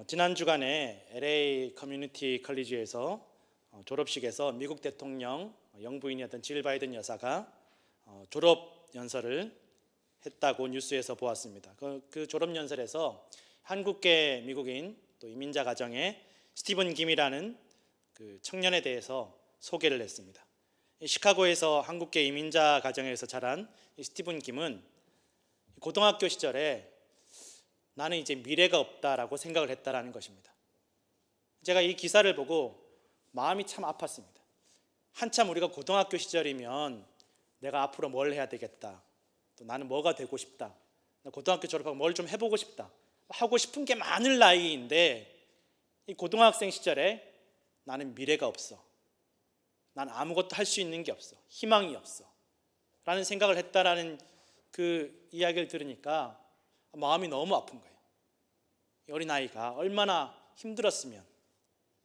지난 주간에 LA 커뮤니티 컬리지에서 졸업식에서 미국 대통령 영부인이었던 질 바이든 여사가 졸업 연설을 했다고 뉴스에서 보았습니다. 그 졸업 연설에서 한국계 미국인 또 이민자 가정의 스티븐 김이라는 그 청년에 대해서 소개를 했습니다. 시카고에서 한국계 이민자 가정에서 자란 스티븐 김은 고등학교 시절에 나는 이제 미래가 없다라고 생각을 했다라는 것입니다. 제가 이 기사를 보고 마음이 참 아팠습니다. 한참 우리가 고등학교 시절이면 내가 앞으로 뭘 해야 되겠다, 또 나는 뭐가 되고 싶다, 고등학교 졸업하고 뭘 좀 해보고 싶다, 하고 싶은 게 많을 나이인데 이 고등학생 시절에 나는 미래가 없어, 난 아무것도 할 수 있는 게 없어, 희망이 없어 라는 생각을 했다라는 그 이야기를 들으니까 마음이 너무 아픈 거예요. 어린아이가 얼마나 힘들었으면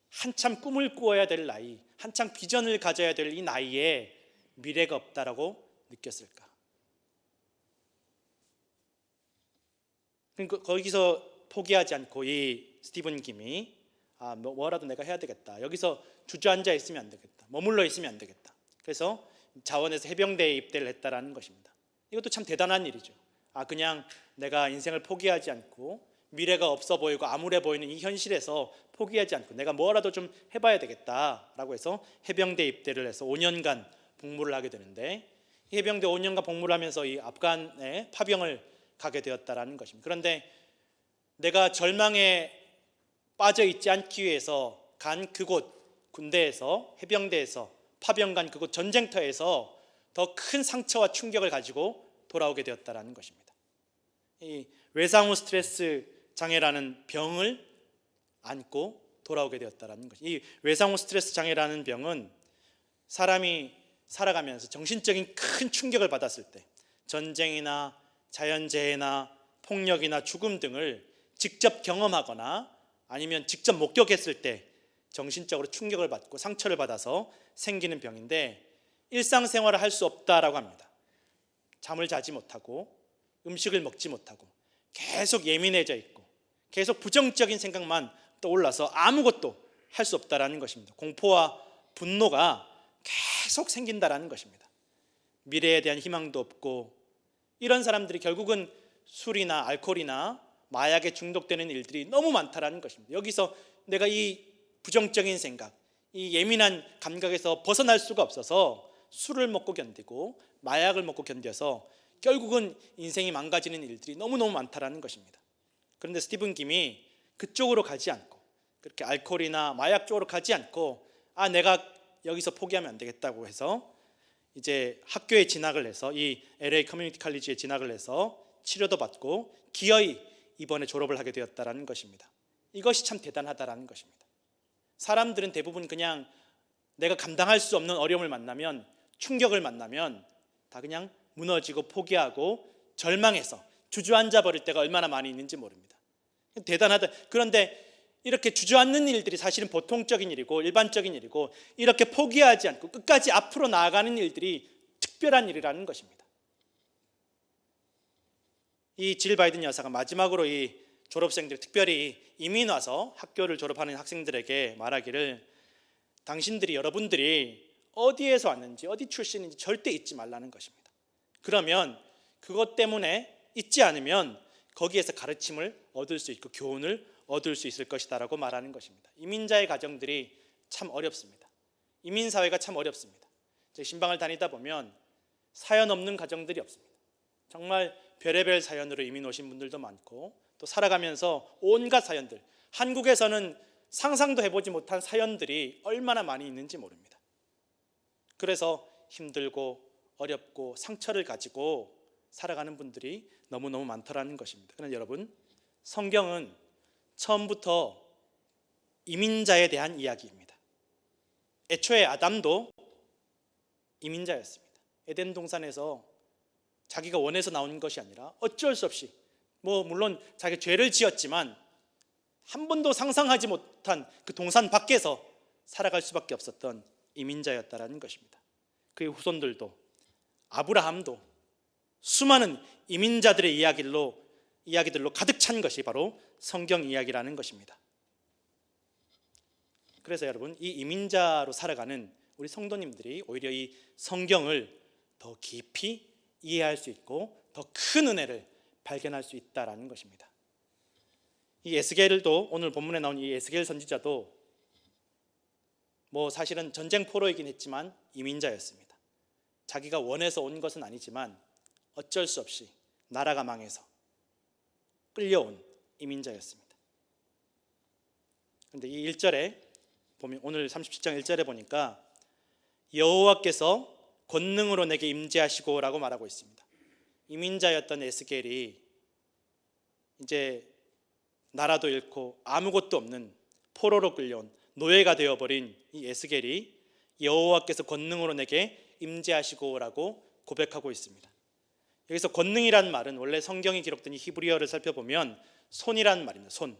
한참 꿈을 꾸어야 될 나이, 한참 비전을 가져야 될 이 나이에 미래가 없다라고 느꼈을까. 그러니까 거기서 포기하지 않고 이 스티븐 김이 뭐라도 내가 해야 되겠다, 여기서 주저앉아 있으면 안 되겠다, 머물러 있으면 안 되겠다, 그래서 자원에서 해병대에 입대를 했다라는 것입니다. 이것도 참 대단한 일이죠. 그냥 내가 인생을 포기하지 않고 미래가 없어 보이고 암울해 보이는 이 현실에서 포기하지 않고 내가 뭐라도 좀 해봐야 되겠다라고 해서 해병대 입대를 해서 5년간 복무를 하게 되는데, 이 해병대 5년간 복무를 하면서 이 아프간에 파병을 가게 되었다라는 것입니다. 그런데 내가 절망에 빠져 있지 않기 위해서 간 그곳, 군대에서, 해병대에서 파병 간 그곳 전쟁터에서 더 큰 상처와 충격을 가지고 돌아오게 되었다라는 것입니다. 이 외상후 스트레스 장애라는 병을 안고 돌아오게 되었다라는 것입니다. 이 외상후 스트레스 장애라는 병은 사람이 살아가면서 정신적인 큰 충격을 받았을 때, 전쟁이나 자연재해나 폭력이나 죽음 등을 직접 경험하거나 아니면 직접 목격했을 때 정신적으로 충격을 받고 상처를 받아서 생기는 병인데, 일상생활을 할 수 없다라고 합니다. 잠을 자지 못하고 음식을 먹지 못하고 계속 예민해져 있고 계속 부정적인 생각만 떠올라서 아무것도 할 수 없다라는 것입니다. 공포와 분노가 계속 생긴다라는 것입니다. 미래에 대한 희망도 없고, 이런 사람들이 결국은 술이나 알코올이나 마약에 중독되는 일들이 너무 많다라는 것입니다. 여기서 내가 이 부정적인 생각, 이 예민한 감각에서 벗어날 수가 없어서 술을 먹고 견디고 마약을 먹고 견뎌서 결국은 인생이 망가지는 일들이 너무너무 많다라는 것입니다. 그런데 스티븐 김이 그쪽으로 가지 않고, 그렇게 알코올이나 마약 쪽으로 가지 않고 내가 여기서 포기하면 안 되겠다고 해서 이제 학교에 진학을 해서 이 LA 커뮤니티 컬리지에 진학을 해서 치료도 받고 기어이 이번에 졸업을 하게 되었다라는 것입니다. 이것이 참 대단하다라는 것입니다. 사람들은 대부분 그냥 내가 감당할 수 없는 어려움을 만나면, 충격을 만나면 다 그냥 무너지고 포기하고 절망해서 주저앉아 버릴 때가 얼마나 많이 있는지 모릅니다. 대단하다. 그런데 이렇게 주저앉는 일들이 사실은 보통적인 일이고 일반적인 일이고, 이렇게 포기하지 않고 끝까지 앞으로 나아가는 일들이 특별한 일이라는 것입니다. 이 질 바이든 여사가 마지막으로 이 졸업생들, 특별히 이민 와서 학교를 졸업하는 학생들에게 말하기를, 당신들이, 여러분들이 어디에서 왔는지 어디 출신인지 절대 잊지 말라는 것입니다. 그러면 그것 때문에 잊지 않으면 거기에서 가르침을 얻을 수 있고 교훈을 얻을 수 있을 것이다 라고 말하는 것입니다. 이민자의 가정들이 참 어렵습니다. 이민사회가 참 어렵습니다. 신방을 다니다 보면 사연 없는 가정들이 없습니다. 정말 별의별 사연으로 이민 오신 분들도 많고, 또 살아가면서 온갖 사연들, 한국에서는 상상도 해보지 못한 사연들이 얼마나 많이 있는지 모릅니다. 그래서 힘들고 어렵고 상처를 가지고 살아가는 분들이 너무너무 많더라는 것입니다. 그런데 여러분, 성경은 처음부터 이민자에 대한 이야기입니다. 애초에 아담도 이민자였습니다. 에덴 동산에서 자기가 원해서 나온 것이 아니라 어쩔 수 없이, 물론 자기가 죄를 지었지만 한 번도 상상하지 못한 그 동산 밖에서 살아갈 수밖에 없었던 이민자였다라는 것입니다. 그의 후손들도, 아브라함도 수많은 이민자들의 이야기들로 가득 찬 것이 바로 성경 이야기라는 것입니다. 그래서 여러분, 이 이민자로 살아가는 우리 성도님들이 오히려 이 성경을 더 깊이 이해할 수 있고 더 큰 은혜를 발견할 수 있다라는 것입니다. 이 에스겔도, 오늘 본문에 나온 이 에스겔 선지자도 사실은 전쟁 포로이긴 했지만 이민자였습니다. 자기가 원해서 온 것은 아니지만 어쩔 수 없이 나라가 망해서 끌려온 이민자였습니다. 그런데 이 1절에 보면, 오늘 37장 1절에 보니까 여호와께서 권능으로 내게 임재하시고 라고 말하고 있습니다. 이민자였던 에스겔이 이제 나라도 잃고 아무것도 없는 포로로 끌려온 노예가 되어버린 이 에스겔이 여호와께서 권능으로 내게 임재하시고 라고 고백하고 있습니다. 여기서 권능이란 말은 원래 성경이 기록된 이 히브리어를 살펴보면 손이란 말입니다. 손.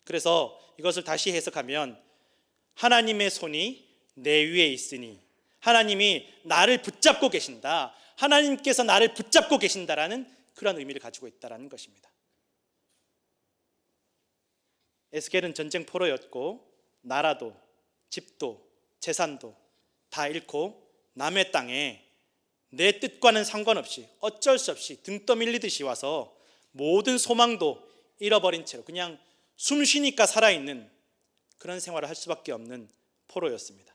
그래서 이것을 다시 해석하면 하나님의 손이 내 위에 있으니, 하나님이 나를 붙잡고 계신다, 하나님께서 나를 붙잡고 계신다라는 그런 의미를 가지고 있다는 것입니다. 에스겔은 전쟁 포로였고 나라도 집도 재산도 다 잃고 남의 땅에 내 뜻과는 상관없이 어쩔 수 없이 등 떠밀리듯이 와서 모든 소망도 잃어버린 채로 그냥 숨 쉬니까 살아있는 그런 생활을 할 수밖에 없는 포로였습니다.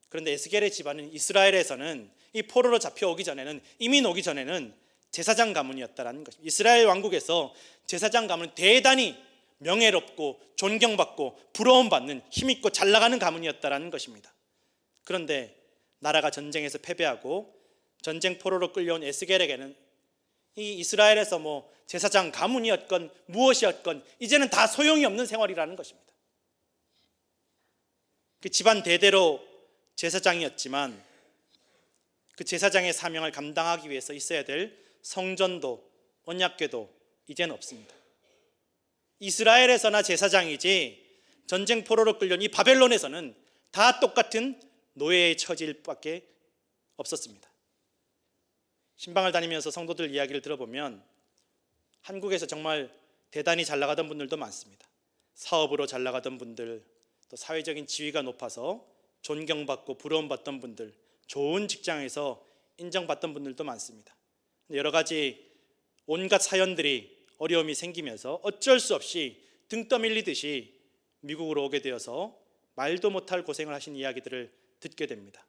그런데 에스겔의 집안은 이스라엘에서는 이 포로로 잡혀오기 전에는, 이민 오기 전에는 제사장 가문이었다는 것입니다. 이스라엘 왕국에서 제사장 가문은 대단히 명예롭고 존경받고 부러움받는 힘있고 잘나가는 가문이었다는 것입니다. 그런데 나라가 전쟁에서 패배하고 전쟁 포로로 끌려온 에스겔에게는 이 이스라엘에서 제사장 가문이었건 무엇이었건 이제는 다 소용이 없는 생활이라는 것입니다. 그 집안 대대로 제사장이었지만 그 제사장의 사명을 감당하기 위해서 있어야 될 성전도 언약궤도 이제는 없습니다. 이스라엘에서나 제사장이지 전쟁 포로로 끌려온 이 바벨론에서는 다 똑같은 노예의 처질 밖에 없었습니다. 신방을 다니면서 성도들 이야기를 들어보면 한국에서 정말 대단히 잘 나가던 분들도 많습니다. 사업으로 잘 나가던 분들, 또 사회적인 지위가 높아서 존경받고 부러움받던 분들, 좋은 직장에서 인정받던 분들도 많습니다. 여러 가지 온갖 사연들이, 어려움이 생기면서 어쩔 수 없이 등 떠밀리듯이 미국으로 오게 되어서 말도 못할 고생을 하신 이야기들을 듣게 됩니다.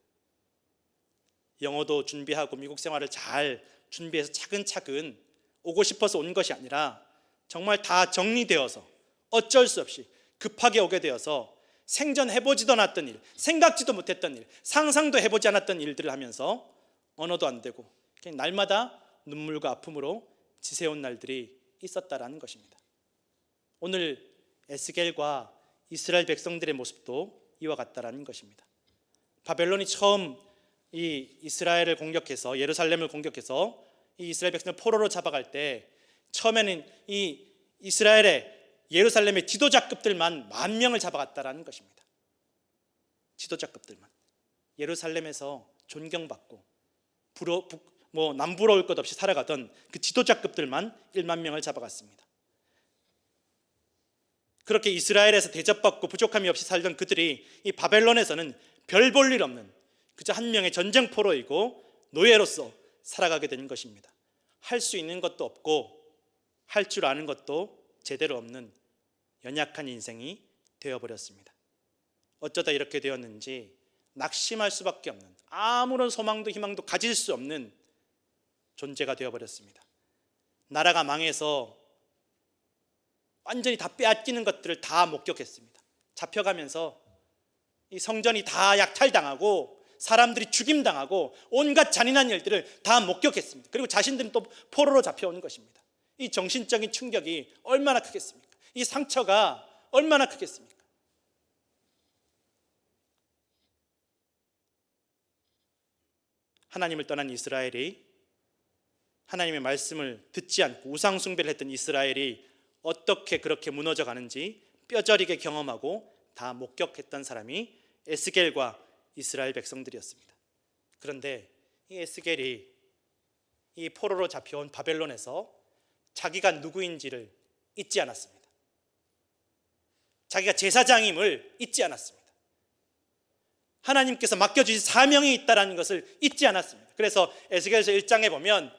영어도 준비하고 미국 생활을 잘 준비해서 차근차근 오고 싶어서 온 것이 아니라 정말 다 정리되어서 어쩔 수 없이 급하게 오게 되어서 생전해보지도 않았던 일, 생각지도 못했던 일, 상상도 해보지 않았던 일들을 하면서 언어도 안 되고 그냥 날마다 눈물과 아픔으로 지새운 날들이 있었다라는 것입니다. 오늘 에스겔과 이스라엘 백성들의 모습도 이와 같다라는 것입니다. 바벨론이 처음 이 이스라엘을 공격해서, 예루살렘을 공격해서 이 이스라엘 백성을 포로로 잡아갈 때 처음에는 이 이스라엘의 예루살렘의 지도자급들만 10,000명을 잡아갔다라는 것입니다. 지도자급들만. 예루살렘에서 존경받고 남부러울 것 없이 살아가던 그 지도자급들만 10,000명을 잡아갔습니다. 그렇게 이스라엘에서 대접받고 부족함이 없이 살던 그들이 이 바벨론에서는 별 볼 일 없는 그저 한 명의 전쟁 포로이고 노예로서 살아가게 된 것입니다. 할 수 있는 것도 없고 할 줄 아는 것도 제대로 없는 연약한 인생이 되어버렸습니다. 어쩌다 이렇게 되었는지 낙심할 수밖에 없는, 아무런 소망도 희망도 가질 수 없는 존재가 되어버렸습니다. 나라가 망해서 완전히 다 빼앗기는 것들을 다 목격했습니다. 잡혀가면서 이 성전이 다 약탈당하고 사람들이 죽임당하고 온갖 잔인한 일들을 다 목격했습니다. 그리고 자신들은 또 포로로 잡혀오는 것입니다. 이 정신적인 충격이 얼마나 크겠습니까? 이 상처가 얼마나 크겠습니까? 하나님을 떠난 이스라엘이, 하나님의 말씀을 듣지 않고 우상 숭배를 했던 이스라엘이 어떻게 그렇게 무너져 가는지 뼈저리게 경험하고 다 목격했던 사람이 에스겔과 이스라엘 백성들이었습니다. 그런데 이 에스겔이 이 포로로 잡혀온 바벨론에서 자기가 누구인지를 잊지 않았습니다. 자기가 제사장임을 잊지 않았습니다. 하나님께서 맡겨주신 사명이 있다는 것을 잊지 않았습니다. 그래서 에스겔서 1장에 보면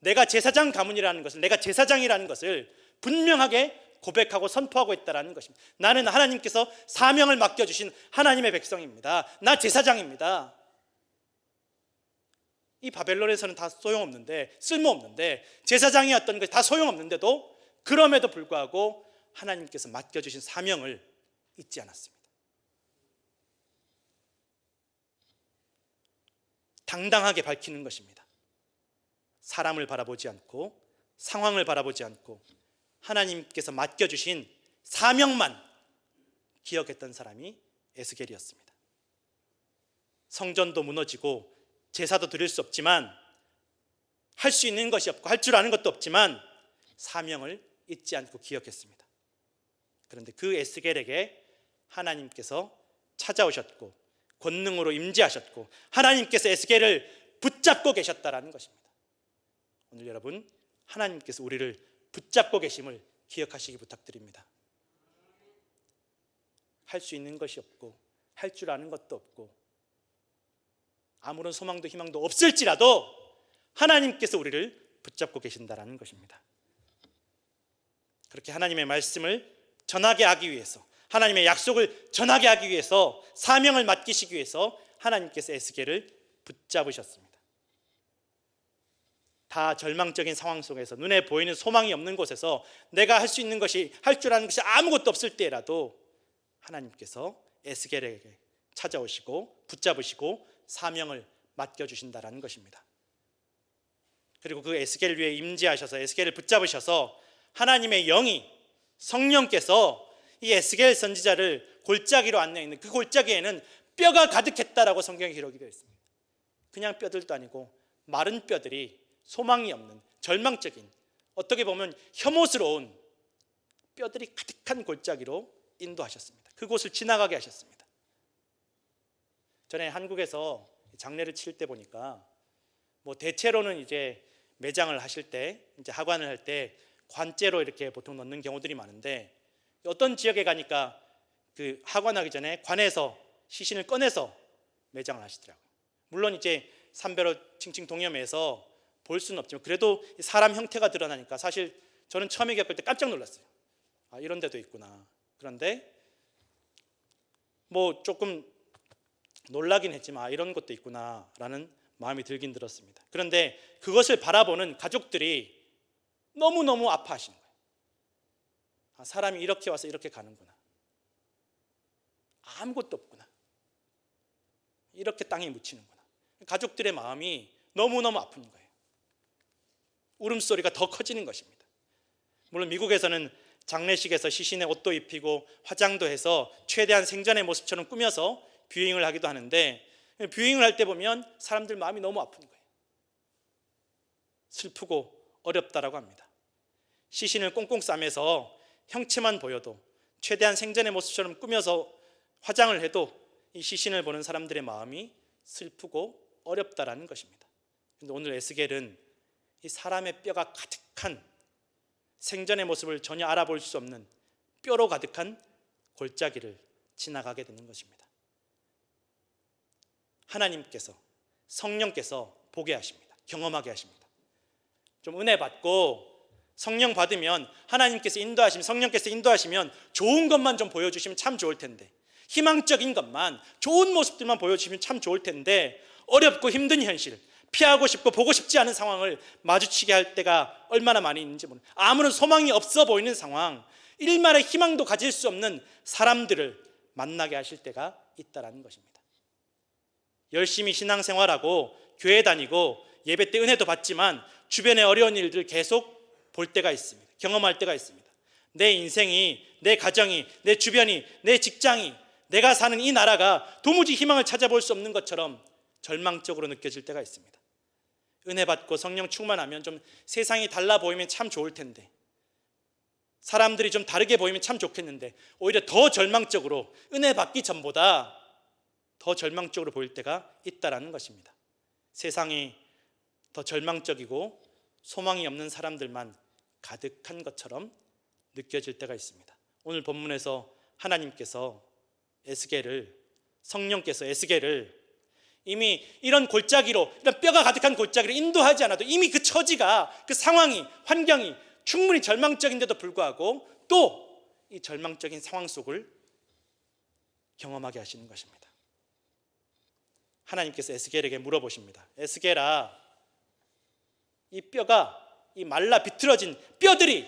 내가 제사장 가문이라는 것을, 내가 제사장이라는 것을 분명하게 고백하고 선포하고 있다는 것입니다. 나는 하나님께서 사명을 맡겨주신 하나님의 백성입니다. 나 제사장입니다. 이 바벨론에서는 다 소용없는데, 쓸모없는데, 제사장이었던 것이 다 소용없는데도 그럼에도 불구하고 하나님께서 맡겨주신 사명을 잊지 않았습니다. 당당하게 밝히는 것입니다. 사람을 바라보지 않고 상황을 바라보지 않고 하나님께서 맡겨주신 사명만 기억했던 사람이 에스겔이었습니다. 성전도 무너지고 제사도 드릴 수 없지만, 할 수 있는 것이 없고 할 줄 아는 것도 없지만 사명을 잊지 않고 기억했습니다. 그런데 그 에스겔에게 하나님께서 찾아오셨고 권능으로 임재하셨고 하나님께서 에스겔을 붙잡고 계셨다라는 것입니다. 오늘 여러분, 하나님께서 우리를 붙잡고 계심을 기억하시기 부탁드립니다. 할 수 있는 것이 없고 할 줄 아는 것도 없고 아무런 소망도 희망도 없을지라도 하나님께서 우리를 붙잡고 계신다라는 것입니다. 그렇게 하나님의 말씀을 전하게 하기 위해서, 하나님의 약속을 전하게 하기 위해서, 사명을 맡기시기 위해서 하나님께서 에스겔을 붙잡으셨습니다. 다 절망적인 상황 속에서, 눈에 보이는 소망이 없는 곳에서, 내가 할 수 있는 것이, 할 줄 아는 것이 아무것도 없을 때라도 하나님께서 에스겔에게 찾아오시고 붙잡으시고 사명을 맡겨주신다라는 것입니다. 그리고 그 에스겔 위에 임재하셔서 에스겔을 붙잡으셔서 하나님의 영이, 성령께서 이 에스겔 선지자를 골짜기로 안내해 있는, 그 골짜기에는 뼈가 가득했다라고 성경에 기록이 되어 있습니다. 그냥 뼈들도 아니고 마른 뼈들이, 소망이 없는 절망적인, 어떻게 보면 혐오스러운 뼈들이 가득한 골짜기로 인도하셨습니다. 그곳을 지나가게 하셨습니다. 전에 한국에서 장례를 치를 때 보니까 대체로는 이제 매장을 하실 때, 이제 하관을 할 때 관째로 이렇게 보통 넣는 경우들이 많은데, 어떤 지역에 가니까 그 하관하기 전에 관에서 시신을 꺼내서 매장을 하시더라고요. 물론 이제 삼배로 칭칭 동여매서 볼 수는 없지만 그래도 사람 형태가 드러나니까 사실 저는 처음에 겪을 때 깜짝 놀랐어요. 아, 이런 데도 있구나. 그런데 조금 놀라긴 했지만 이런 것도 있구나라는 마음이 들긴 들었습니다. 그런데 그것을 바라보는 가족들이 너무너무 아파하시는 거예요. 아, 사람이 이렇게 와서 이렇게 가는구나. 아무것도 없구나. 이렇게 땅에 묻히는구나. 가족들의 마음이 너무너무 아픈 거예요. 울음소리가 더 커지는 것입니다. 물론 미국에서는 장례식에서 시신에 옷도 입히고 화장도 해서 최대한 생전의 모습처럼 꾸며서 뷰잉을 하기도 하는데, 뷰잉을 할 때 보면 사람들 마음이 너무 아픈 거예요. 슬프고 어렵다라고 합니다. 시신을 꽁꽁 싸매서 형체만 보여도, 최대한 생전의 모습처럼 꾸며서 화장을 해도 이 시신을 보는 사람들의 마음이 슬프고 어렵다라는 것입니다. 그런데 오늘 에스겔은 이 사람의 뼈가 가득한, 생전의 모습을 전혀 알아볼 수 없는 뼈로 가득한 골짜기를 지나가게 되는 것입니다. 하나님께서, 성령께서 보게 하십니다. 경험하게 하십니다. 좀 은혜 받고 성령 받으면, 하나님께서 인도하시면, 성령께서 인도하시면 좋은 것만 좀 보여주시면 참 좋을 텐데, 희망적인 것만, 좋은 모습들만 보여주시면 참 좋을 텐데, 어렵고 힘든 현실, 피하고 싶고 보고 싶지 않은 상황을 마주치게 할 때가 얼마나 많이 있는지 모르는, 아무런 소망이 없어 보이는 상황, 일말의 희망도 가질 수 없는 사람들을 만나게 하실 때가 있다라는 것입니다. 열심히 신앙생활하고 교회 다니고 예배 때 은혜도 받지만 주변의 어려운 일들 계속 볼 때가 있습니다. 경험할 때가 있습니다. 내 인생이, 내 가정이, 내 주변이, 내 직장이, 내가 사는 이 나라가 도무지 희망을 찾아볼 수 없는 것처럼 절망적으로 느껴질 때가 있습니다. 은혜 받고 성령 충만하면 좀 세상이 달라 보이면 참 좋을 텐데, 사람들이 좀 다르게 보이면 참 좋겠는데, 오히려 더 절망적으로, 은혜 받기 전보다 더 절망적으로 보일 때가 있다라는 것입니다. 세상이 더 절망적이고 소망이 없는 사람들만 가득한 것처럼 느껴질 때가 있습니다. 오늘 본문에서 하나님께서 에스겔을 성령께서 에스겔을 이미 이런 골짜기로, 이런 뼈가 가득한 골짜기로 인도하지 않아도 이미 그 처지가, 그 상황이, 환경이 충분히 절망적인데도 불구하고 또 이 절망적인 상황 속을 경험하게 하시는 것입니다. 하나님께서 에스겔에게 물어보십니다. 에스겔아, 이 뼈가, 이 말라 비틀어진 뼈들이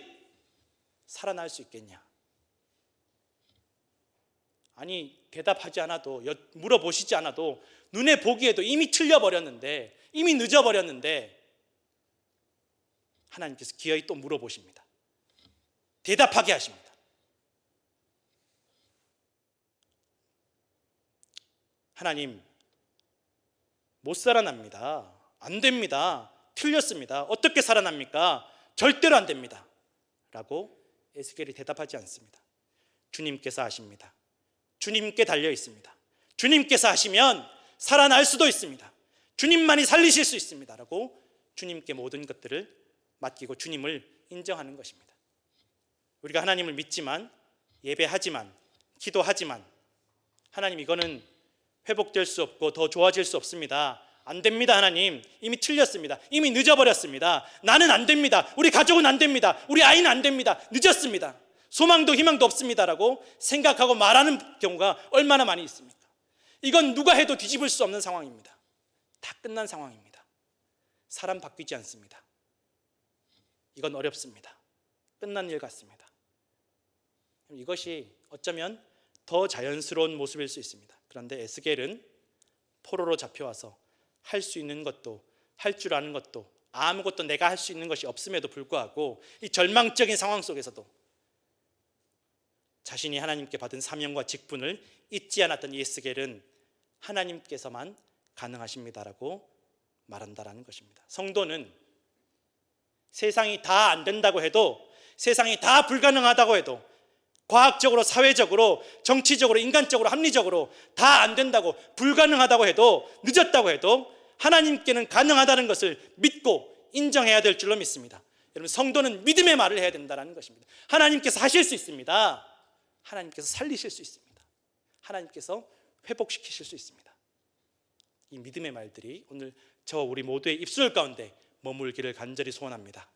살아날 수 있겠냐? 아니, 대답하지 않아도, 물어보시지 않아도 눈에 보기에도 이미 틀려버렸는데, 이미 늦어버렸는데 하나님께서 기어이 또 물어보십니다. 대답하게 하십니다. 하나님, 못 살아납니다. 안 됩니다. 틀렸습니다. 어떻게 살아납니까? 절대로 안 됩니다. 라고 에스겔이 대답하지 않습니다. 주님께서 하십니다. 주님께 달려 있습니다. 주님께서 하시면 살아날 수도 있습니다. 주님만이 살리실 수 있습니다. 라고 주님께 모든 것들을 맡기고 주님을 인정하는 것입니다. 우리가 하나님을 믿지만, 예배하지만, 기도하지만 하나님, 이거는 회복될 수 없고 더 좋아질 수 없습니다. 안 됩니다. 하나님, 이미 틀렸습니다. 이미 늦어버렸습니다. 나는 안 됩니다. 우리 가족은 안 됩니다. 우리 아이는 안 됩니다. 늦었습니다. 소망도 희망도 없습니다라고 생각하고 말하는 경우가 얼마나 많이 있습니까? 이건 누가 해도 뒤집을 수 없는 상황입니다. 다 끝난 상황입니다. 사람 바뀌지 않습니다. 이건 어렵습니다. 끝난 일 같습니다. 이것이 어쩌면 더 자연스러운 모습일 수 있습니다. 그런데 에스겔은 포로로 잡혀와서 할 수 있는 것도, 할 줄 아는 것도, 아무것도 내가 할 수 있는 것이 없음에도 불구하고 이 절망적인 상황 속에서도 자신이 하나님께 받은 사명과 직분을 잊지 않았던 이 에스겔은 하나님께서만 가능하십니다라고 말한다라는 것입니다. 성도는 세상이 다 안 된다고 해도, 세상이 다 불가능하다고 해도, 과학적으로, 사회적으로, 정치적으로, 인간적으로, 합리적으로 다 안 된다고, 불가능하다고 해도, 늦었다고 해도 하나님께는 가능하다는 것을 믿고 인정해야 될 줄로 믿습니다. 여러분, 성도는 믿음의 말을 해야 된다는 것입니다. 하나님께서 하실 수 있습니다. 하나님께서 살리실 수 있습니다. 하나님께서 회복시키실 수 있습니다. 이 믿음의 말들이 오늘 저와 우리 모두의 입술 가운데 머물기를 간절히 소원합니다.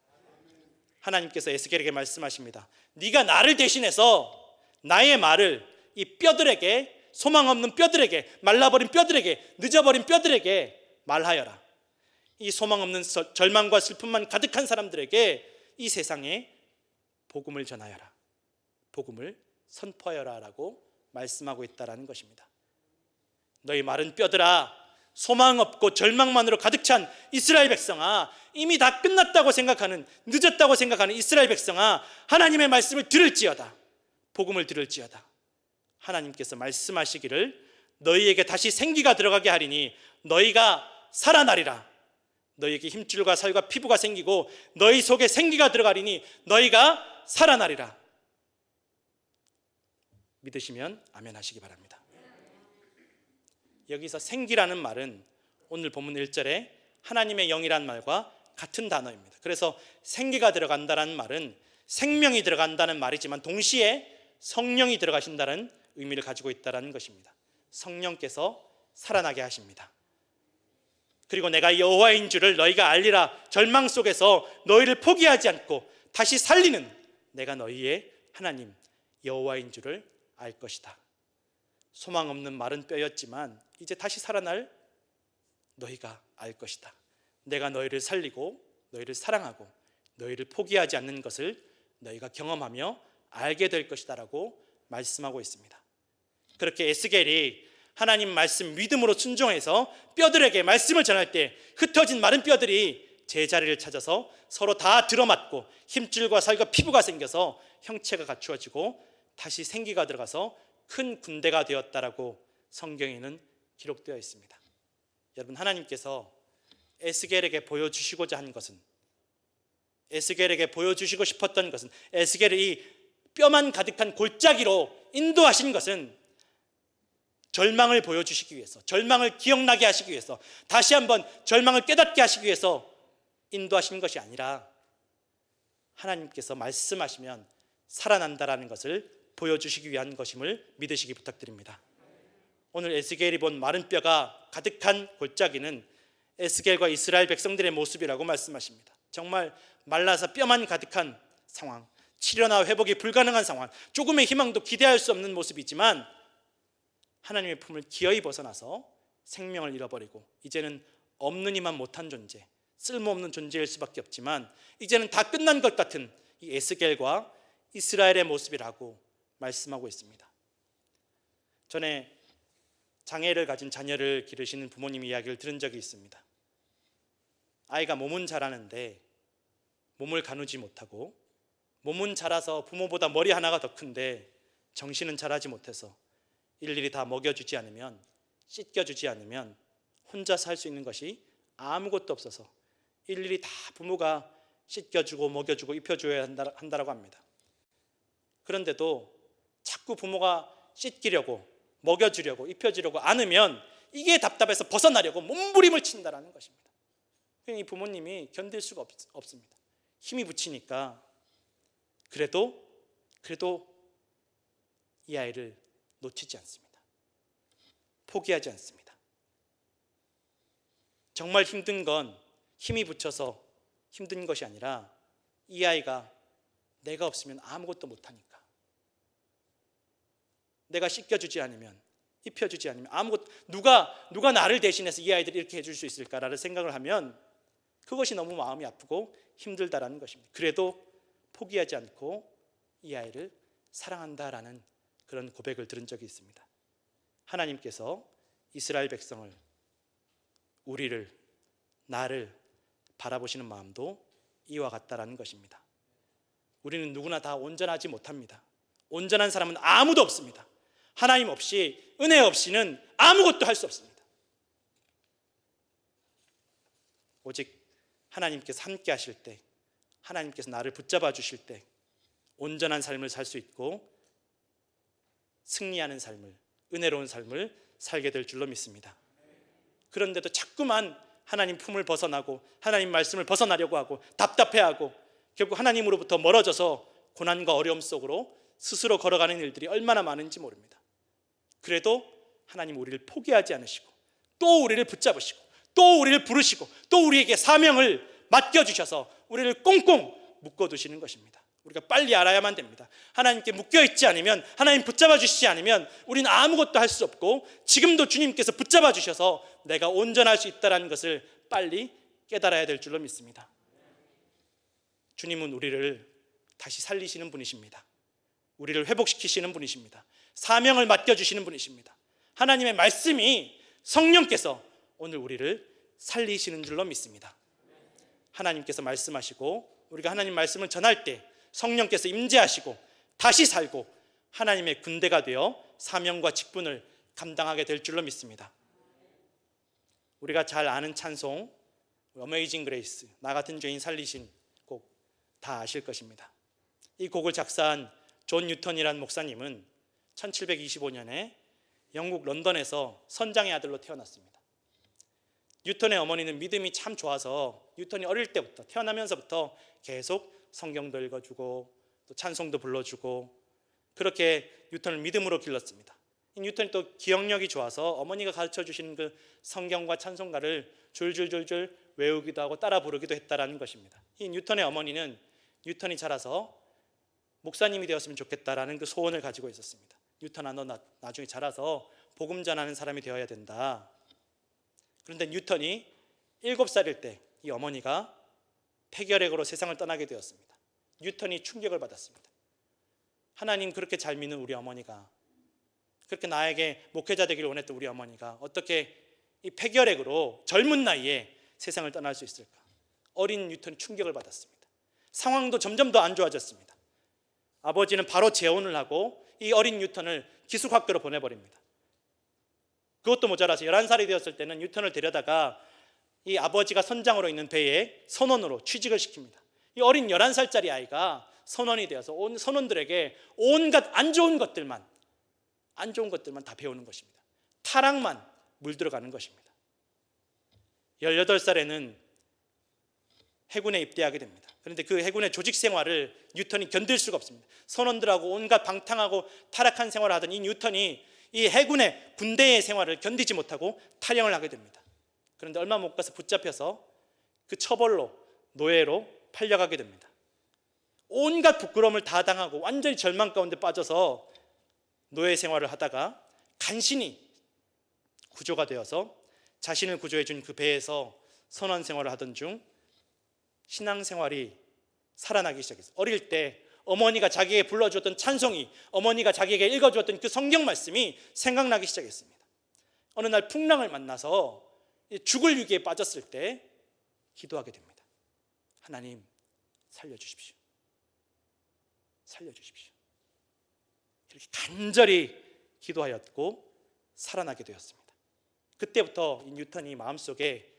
하나님께서 에스겔에게 말씀하십니다. 네가 나를 대신해서 나의 말을 이 뼈들에게, 소망 없는 뼈들에게, 말라버린 뼈들에게, 늦어버린 뼈들에게 말하여라. 이 소망 없는 절망과 슬픔만 가득한 사람들에게 이 세상에 복음을 전하여라, 복음을 선포하여라 라고 말씀하고 있다는 것입니다. 너희 마른 뼈들아, 소망 없고 절망만으로 가득 찬 이스라엘 백성아, 이미 다 끝났다고 생각하는, 늦었다고 생각하는 이스라엘 백성아, 하나님의 말씀을 들을지어다, 복음을 들을지어다. 하나님께서 말씀하시기를 너희에게 다시 생기가 들어가게 하리니 너희가 살아나리라. 너희에게 힘줄과 살과 피부가 생기고 너희 속에 생기가 들어가리니 너희가 살아나리라. 믿으시면 아멘 하시기 바랍니다. 여기서 생기라는 말은 오늘 본문 1절에 하나님의 영이란 말과 같은 단어입니다. 그래서 생기가 들어간다는 말은 생명이 들어간다는 말이지만 동시에 성령이 들어가신다는 의미를 가지고 있다는 것입니다. 성령께서 살아나게 하십니다. 그리고 내가 여호와인 줄을 너희가 알리라. 절망 속에서 너희를 포기하지 않고 다시 살리는 내가 너희의 하나님 여호와인 줄을 알 것이다. 소망 없는 마른 뼈였지만 이제 다시 살아날 너희가 알 것이다. 내가 너희를 살리고 너희를 사랑하고 너희를 포기하지 않는 것을 너희가 경험하며 알게 될 것이다 라고 말씀하고 있습니다. 그렇게 에스겔이 하나님 말씀 믿음으로 순종해서 뼈들에게 말씀을 전할 때 흩어진 마른 뼈들이 제자리를 찾아서 서로 다 들어맞고 힘줄과 살과 피부가 생겨서 형체가 갖추어지고 다시 생기가 들어가서 큰 군대가 되었다라고 성경에는 기록되어 있습니다. 여러분, 하나님께서 에스겔에게 보여주시고자 한 것은, 에스겔에게 보여주시고 싶었던 것은, 에스겔을 이 뼈만 가득한 골짜기로 인도하신 것은 절망을 보여주시기 위해서, 절망을 기억나게 하시기 위해서, 다시 한번 절망을 깨닫게 하시기 위해서 인도하신 것이 아니라 하나님께서 말씀하시면 살아난다라는 것을 보여주시기 위한 것임을 믿으시기 부탁드립니다. 오늘 에스겔이 본 마른 뼈가 가득한 골짜기는 에스겔과 이스라엘 백성들의 모습이라고 말씀하십니다. 정말 말라서 뼈만 가득한 상황, 치료나 회복이 불가능한 상황, 조금의 희망도 기대할 수 없는 모습이지만 하나님의 품을 기어이 벗어나서 생명을 잃어버리고 이제는 없는 이만 못한 존재, 쓸모없는 존재일 수밖에 없지만 이제는 다 끝난 것 같은 이 에스겔과 이스라엘의 모습이라고 말씀하고 있습니다. 전에 장애를 가진 자녀를 기르시는 부모님 이야기를 들은 적이 있습니다. 아이가 몸은 자라는데 몸을 가누지 못하고, 몸은 자라서 부모보다 머리 하나가 더 큰데 정신은 자라지 못해서 일일이 다 먹여주지 않으면, 씻겨주지 않으면 혼자 살 수 있는 것이 아무것도 없어서 일일이 다 부모가 씻겨주고 먹여주고 입혀줘야 한다라고 합니다. 그런데도 자꾸 부모가 씻기려고 먹여주려고 입혀주려고 않으면 이게 답답해서 벗어나려고 몸부림을 친다라는 것입니다. 이 부모님이 견딜 수가 없습니다. 힘이 붙이니까 그래도 이 아이를 놓치지 않습니다. 포기하지 않습니다. 정말 힘든 건 힘이 붙여서 힘든 것이 아니라 이 아이가 내가 없으면 아무것도 못하니까, 내가 씻겨주지 않으면, 입혀주지 않으면 아무것도, 누가 나를 대신해서 이 아이들이 이렇게 해줄 수 있을까라는 생각을 하면 그것이 너무 마음이 아프고 힘들다라는 것입니다. 그래도 포기하지 않고 이 아이를 사랑한다라는 그런 고백을 들은 적이 있습니다. 하나님께서 이스라엘 백성을, 우리를, 나를 바라보시는 마음도 이와 같다라는 것입니다. 우리는 누구나 다 온전하지 못합니다. 온전한 사람은 아무도 없습니다. 하나님 없이, 은혜 없이는 아무것도 할 수 없습니다. 오직 하나님께서 함께 하실 때, 하나님께서 나를 붙잡아 주실 때 온전한 삶을 살 수 있고 승리하는 삶을, 은혜로운 삶을 살게 될 줄로 믿습니다. 그런데도 자꾸만 하나님 품을 벗어나고 하나님 말씀을 벗어나려고 하고 답답해하고 결국 하나님으로부터 멀어져서 고난과 어려움 속으로 스스로 걸어가는 일들이 얼마나 많은지 모릅니다. 그래도 하나님 우리를 포기하지 않으시고 또 우리를 붙잡으시고 또 우리를 부르시고 또 우리에게 사명을 맡겨주셔서 우리를 꽁꽁 묶어두시는 것입니다. 우리가 빨리 알아야만 됩니다. 하나님께 묶여있지 않으면, 하나님 붙잡아 주시지 않으면 우리는 아무것도 할 수 없고, 지금도 주님께서 붙잡아 주셔서 내가 온전할 수 있다는 것을 빨리 깨달아야 될 줄로 믿습니다. 주님은 우리를 다시 살리시는 분이십니다. 우리를 회복시키시는 분이십니다. 사명을 맡겨주시는 분이십니다. 하나님의 말씀이, 성령께서 오늘 우리를 살리시는 줄로 믿습니다. 하나님께서 말씀하시고 우리가 하나님 말씀을 전할 때 성령께서 임재하시고 다시 살고 하나님의 군대가 되어 사명과 직분을 감당하게 될 줄로 믿습니다. 우리가 잘 아는 찬송 어메이징 그레이스, 나 같은 죄인 살리신 곡 다 아실 것입니다. 이 곡을 작사한 존 뉴턴이라는 목사님은 1725년에 영국 런던에서 선장의 아들로 태어났습니다. 뉴턴의 어머니는 믿음이 참 좋아서 뉴턴이 어릴 때부터, 태어나면서부터 계속 성경도 읽어주고 또 찬송도 불러주고 그렇게 뉴턴을 믿음으로 길렀습니다. 뉴턴이 또 기억력이 좋아서 어머니가 가르쳐주시는 그 성경과 찬송가를 줄줄줄줄 외우기도 하고 따라 부르기도 했다라는 것입니다. 이 뉴턴의 어머니는 뉴턴이 자라서 목사님이 되었으면 좋겠다라는 그 소원을 가지고 있었습니다. 뉴턴아, 너 나중에 자라서 복음 전하는 사람이 되어야 된다. 그런데 뉴턴이 7살일 때 이 어머니가 폐결핵으로 세상을 떠나게 되었습니다. 뉴턴이 충격을 받았습니다. 하나님 그렇게 잘 믿는 우리 어머니가, 그렇게 나에게 목회자 되기를 원했던 우리 어머니가 어떻게 이 폐결핵으로 젊은 나이에 세상을 떠날 수 있을까? 어린 뉴턴이 충격을 받았습니다. 상황도 점점 더 안 좋아졌습니다. 아버지는 바로 재혼을 하고 이 어린 뉴턴을 기숙학교로 보내버립니다. 그것도 모자라서 11살이 되었을 때는 뉴턴을 데려다가 이 아버지가 선장으로 있는 배에 선원으로 취직을 시킵니다. 이 어린 11살짜리 아이가 선원이 되어서 온 선원들에게 온갖 안 좋은 것들만 다 배우는 것입니다. 타락만 물들어가는 것입니다. 18살에는 해군에 입대하게 됩니다. 그런데 그 해군의 조직 생활을 뉴턴이 견딜 수가 없습니다. 선원들하고 온갖 방탕하고 타락한 생활을 하던 이 뉴턴이 이 해군의 군대의 생활을 견디지 못하고 탈영을 하게 됩니다. 그런데 얼마 못 가서 붙잡혀서 그 처벌로 노예로 팔려가게 됩니다. 온갖 부끄러움을 다 당하고 완전히 절망 가운데 빠져서 노예 생활을 하다가 간신히 구조가 되어서 자신을 구조해 준 그 배에서 선원 생활을 하던 중 신앙생활이 살아나기 시작했어요. 어릴 때 어머니가 자기에게 불러주었던 찬송이, 어머니가 자기에게 읽어주었던 그 성경 말씀이 생각나기 시작했습니다. 어느 날 풍랑을 만나서 죽을 위기에 빠졌을 때 기도하게 됩니다. 하나님, 살려주십시오. 살려주십시오. 그렇게 간절히 기도하였고 살아나게 되었습니다. 그때부터 이 뉴턴이 마음속에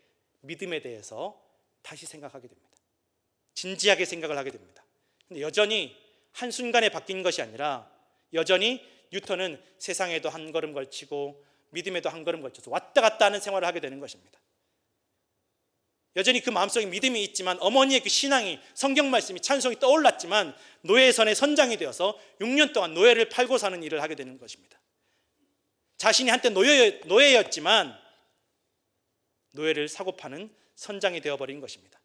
믿음에 대해서 다시 생각하게 됩니다. 진지하게 생각을 하게 됩니다. 근데 여전히 한순간에 바뀐 것이 아니라 여전히 뉴턴은 세상에도 한 걸음 걸치고 믿음에도 한 걸음 걸쳐서 왔다 갔다 하는 생활을 하게 되는 것입니다. 여전히 그 마음속에 믿음이 있지만 어머니의 그 신앙이, 성경 말씀이, 찬송이 떠올랐지만 노예선의 선장이 되어서 6년 동안 노예를 팔고 사는 일을 하게 되는 것입니다. 자신이 한때 노예였지만 노예를 사고 파는 선장이 되어버린 것입니다.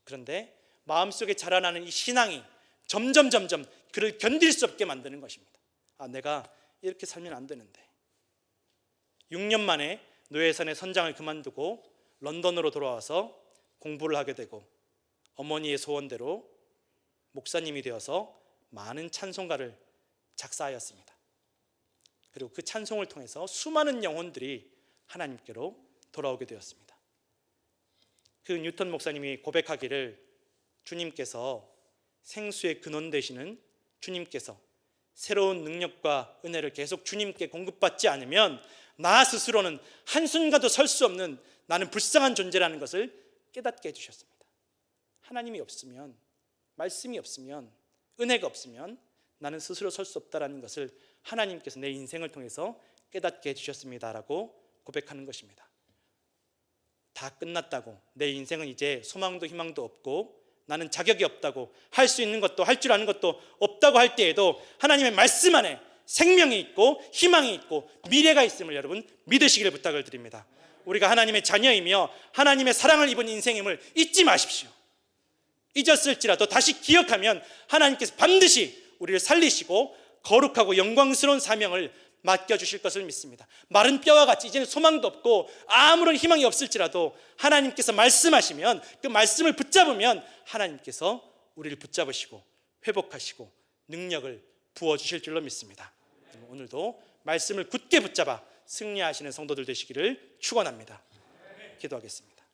그런데 마음속에 자라나는 이 신앙이 점점 그를 견딜 수 없게 만드는 것입니다. 내가 이렇게 살면 안 되는데. 6년 만에 노예선의 선장을 그만두고 런던으로 돌아와서 공부를 하게 되고 어머니의 소원대로 목사님이 되어서 많은 찬송가를 작사하였습니다. 그리고 그 찬송을 통해서 수많은 영혼들이 하나님께로 돌아오게 되었습니다. 그 뉴턴 목사님이 고백하기를 주님께서 생수의 근원 되시는 주님께서 새로운 능력과 은혜를 계속 주님께 공급받지 않으면 나 스스로는 한순간도 설 수 없는 나는 불쌍한 존재라는 것을 깨닫게 해주셨습니다. 하나님이 없으면, 말씀이 없으면, 은혜가 없으면 나는 스스로 설 수 없다는 것을 하나님께서 내 인생을 통해서 깨닫게 해주셨습니다라고 고백하는 것입니다. 다 끝났다고, 내 인생은 이제 소망도 희망도 없고 나는 자격이 없다고, 할 수 있는 것도 할 줄 아는 것도 없다고 할 때에도 하나님의 말씀 안에 생명이 있고 희망이 있고 미래가 있음을 여러분 믿으시기를 부탁을 드립니다. 우리가 하나님의 자녀이며 하나님의 사랑을 입은 인생임을 잊지 마십시오. 잊었을지라도 다시 기억하면 하나님께서 반드시 우리를 살리시고 거룩하고 영광스러운 사명을 맡겨주실 것을 믿습니다. 마른 뼈와 같이 이제는 소망도 없고 아무런 희망이 없을지라도 하나님께서 말씀하시면 그 말씀을 붙잡으면 하나님께서 우리를 붙잡으시고 회복하시고 능력을 부어주실 줄로 믿습니다. 오늘도 말씀을 굳게 붙잡아 승리하시는 성도들 되시기를 축원합니다. 기도하겠습니다.